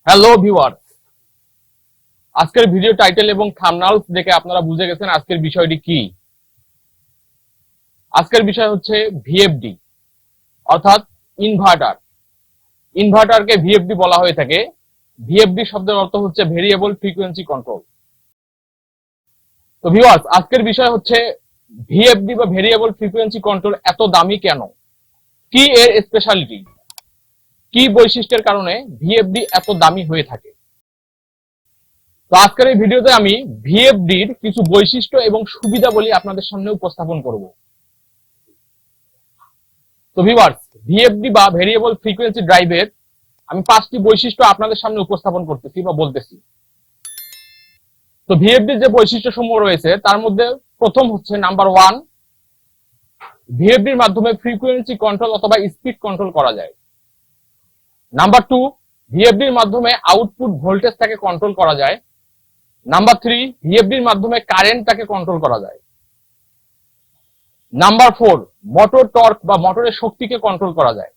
Hello viewers, আজকের video title এবং থাম্বনেলস দেখে আপনারা বুঝে গেছেন আজকের বিষয়টি কি। আজকের বিষয় হচ্ছে ভিএফডি অর্থাৎ ইনভার্টার। ইনভার্টারকে ভিএফডি বলা হয়ে থাকে। ভিএফডি শব্দের অর্থ হচ্ছে ভেরিয়েবল ফ্রিকোয়েন্সি কন্ট্রোল। তো ভিউয়ার্স, আজকের বিষয় হচ্ছে ভিএফডি বা ভেরিয়েবল ফ্রিকোয়েন্সি কন্ট্রোল এত দামি কেন, কি এর স্পেশালিটি, কি বৈশিষ্ট্যের কারণে ভিএফডি এত দামি হয়ে থাকে। তো আজকের এই ভিডিওতে আমি ভিএফডির কিছু বৈশিষ্ট্য এবং সুবিধাবলী আপনাদের সামনে উপস্থাপন করব। তো ভিউয়ার্স, ভিএফডি বা ভেরিয়েবল ফ্রিকোয়েন্সি ড্রাইভের আমি 5টি বৈশিষ্ট্য আপনাদের সামনে উপস্থাপন করতেছি বা বলতেছি। তো ভিএফডির যে বৈশিষ্ট্য সমূহ রয়েছে তার মধ্যে প্রথম হচ্ছে নাম্বার 1, ভিএফডির মাধ্যমে ফ্রিকোয়েন্সি কন্ট্রোল অথবা স্পিড কন্ট্রোল করা যায়। নাম্বার 2, ভিএফডির মাধ্যমে আউটপুট ভোল্টেজটাকে কন্ট্রোল করা যায়। নাম্বার 3, ভিএফডির মাধ্যমে কারেন্টটাকে কন্ট্রোল করা যায়। নাম্বার 4, মোটর টর্ক বা মোটরের শক্তিকে কন্ট্রোল করা যায়।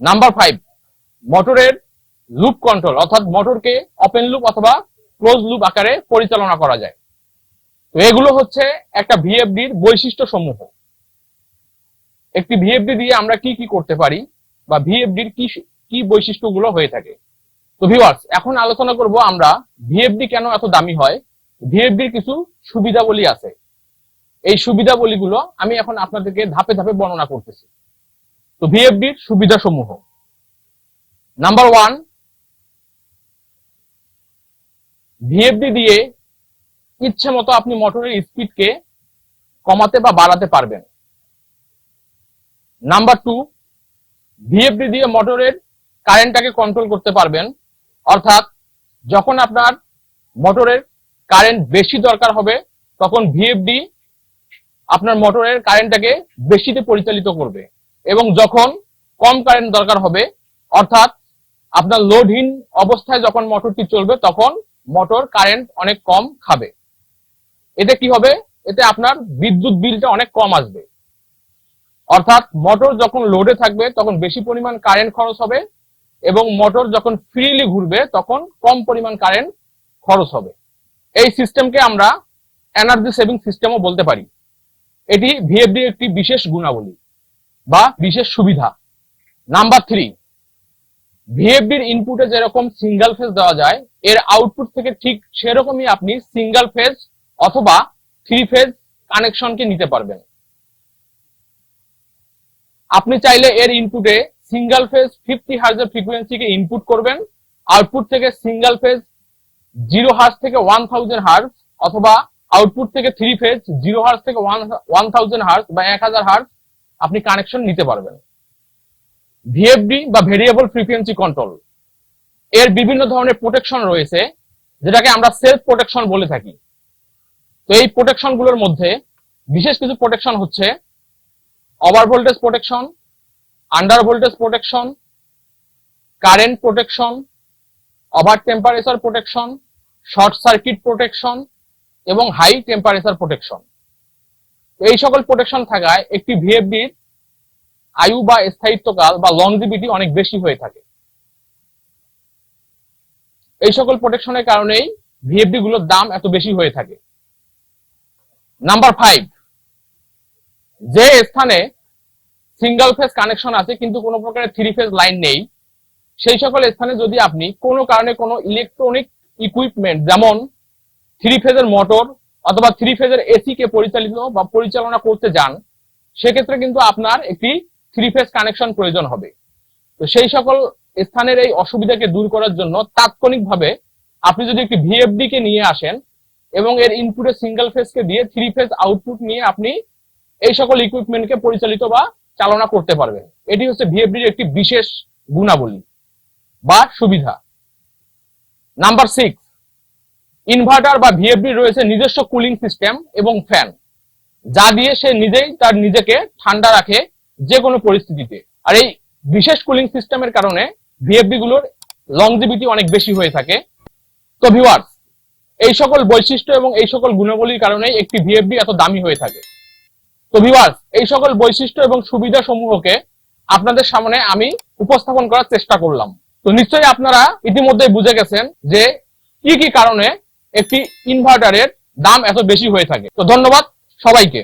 নাম্বার 5, মোটরের লুপ কন্ট্রোল অর্থাৎ মোটরকে ওপেন লুপ অথবা ক্লোজ লুপ আকারে পরিচালনা করা যায়। তো এগুলো হচ্ছে একটা ভিএফডির বৈশিষ্ট্য সমূহ। একটি ভিএফডি দিয়ে আমরা কি কি করতে পারি বা ভিএফডির কি বৈশিষ্ট্যগুলো হয়ে থাকে। তো ভিউয়ার্স, এখন আলোচনা করব আমরা ভিএফডি কেন এত দামি হয়। ভিএফডির কিছু সুবিধাবলী আছে। এই সুবিধাবলীগুলো আমি এখন আপনাদেরকে ধাপে ধাপে বর্ণনা করতেছি। তো ভিএফডির সুবিধা সমূহ, নাম্বার 1, ভিএফডি দিয়ে ইচ্ছে মতো আপনি মোটরের স্পিডকে কমাতে বা বাড়াতে পারবেন। নাম্বার 2, ভিএফডি দিয়ে মোটরের কারেন্টটাকে কন্ট্রোল করতে পারবেন, অর্থাৎ যখন আপনার মোটরের কারেন্ট বেশি দরকার হবে তখন ভিএফডি আপনার মোটরের কারেন্টটাকে বেশিতে পরিচালিত করবে, এবং যখন কম কারেন্ট দরকার হবে অর্থাৎ আপনার লোডহীন অবস্থায় যখন মোটরটি চলবে তখন মোটর কারেন্ট অনেক কম খাবে। এতে কি হবে, এতে আপনার বিদ্যুৎ বিলটা অনেক কম আসবে। অর্থাৎ মোটর যখন লোডে থাকবে তখন বেশি পরিমাণ কারেন্ট খরচ হবে এবং মোটর যখন ফ্রিলি ঘুরবে তখন কম পরিমাণ কারেন্ট খরচ হবে। এই সিস্টেমকে আমরা এনার্জি সেভিং সিস্টেমও বলতে পারি। এটি ভিএফডির একটি বিশেষ গুণাবলী বা বিশেষ সুবিধা। নাম্বার 3, ভিএফডির ইনপুটে যেরকম সিঙ্গেল ফেজ দেওয়া যায়, এর আউটপুট থেকে ঠিক সেরকমই আপনি সিঙ্গেল ফেজ অথবা 3 ফেজ কানেকশনকে নিতে পারবেন। আপনি চাইলে এর ইনপুটে সিঙ্গেল ফেজ 50 হার্টজের ফ্রিকোয়েন্সিকে ইনপুট করবেন, আউটপুট থেকে সিঙ্গেল ফেজ 0 হার্টজ থেকে 1000 হার্টজ অথবা আউটপুট থেকে 3 ফেজ 0 হার্টজ থেকে 1000 হার্টজ বা 1000 হার্টজ আপনি কানেকশন নিতে পারবেন। ভিএফডি বা ভেরিয়েবল ফ্রিকোয়েন্সি কন্ট্রোল এর বিভিন্ন ধরনের প্রোটেকশন রয়েছে, যেটাকে আমরা সেলফ প্রোটেকশন বলে থাকি। তো এই প্রোটেকশন গুলোর মধ্যে বিশেষ কিছু প্রোটেকশন হচ্ছে over voltage protection, under voltage protection, current protection, over temperature protection, short circuit protection এবং হাই টেম্পারেচার প্রোটেকশন। এই সকল প্রোটেকশন থাকায় একটি ভিএফডির আয়ু বা স্থায়িত্বকাল বা লংজিভিটি অনেক বেশি হয়ে থাকে। এই সকল প্রোটেকশনের কারণেই ভিএফডি গুলোর দাম এত বেশি হয়ে থাকে। নাম্বার 5, যে স্থানে সিঙ্গেল ফেজ কানেকশন আছে কিন্তু কোনো প্রকারের 3 ফেজ লাইন নেই, সেই সকল স্থানে যদি আপনি কোনো কারণে কোনো ইলেকট্রনিক ইকুইপমেন্ট যেমন 3 ফেজের মোটর অথবা 3 ফেজের এসি কে পরিচালিত বা পরিচালনা করতে যান, সেক্ষেত্রে কিন্তু আপনার একটি 3 ফেজ কানেকশন প্রয়োজন হবে। তো সেই সকল স্থানের এই অসুবিধাকে দূর করার জন্য তাৎক্ষণিকভাবে আপনি যদি একটি ভিএফডি কে নিয়ে আসেন এবং এর ইনপুটে সিঙ্গেল ফেজকে দিয়ে 3 ফেজ আউটপুট নিয়ে আপনি এই সকল ইকুইপমেন্টকে পরিচালিত বা চালনা করতে পারবেন। এটি হচ্ছে ভিএফডির একটি বিশেষ গুণাবলী বা সুবিধা। নাম্বার 6, ইনভার্টার বা ভিএফডি রয়েছে নিজস্ব কুলিং সিস্টেম এবং ফ্যান, যা দিয়ে সে নিজেই তার নিজেকে ঠান্ডা রাখে যে কোনো পরিস্থিতিতে। আর এই বিশেষ কুলিং সিস্টেমের কারণে ভিএফডি গুলোর লংজিভিটি অনেক বেশি হয়ে থাকে। তো ভিউয়ার্স, এই সকল বৈশিষ্ট্য এবং এই সকল গুণাবলীর কারণে একটি ভিএফডি এত দামি হয়ে থাকে। তো ভিউয়ার্স, এই সকল বৈশিষ্ট্য এবং সুবিধা সমূহকে আপনাদের সামনে আমি উপস্থাপন করার চেষ্টা করলাম। তো নিশ্চয়ই আপনারা ইতিমধ্যে বুঝে গেছেন যে কি কি কারণে একটি ইনভার্টারের দাম এত বেশি হয়ে থাকে। তো ধন্যবাদ সবাইকে।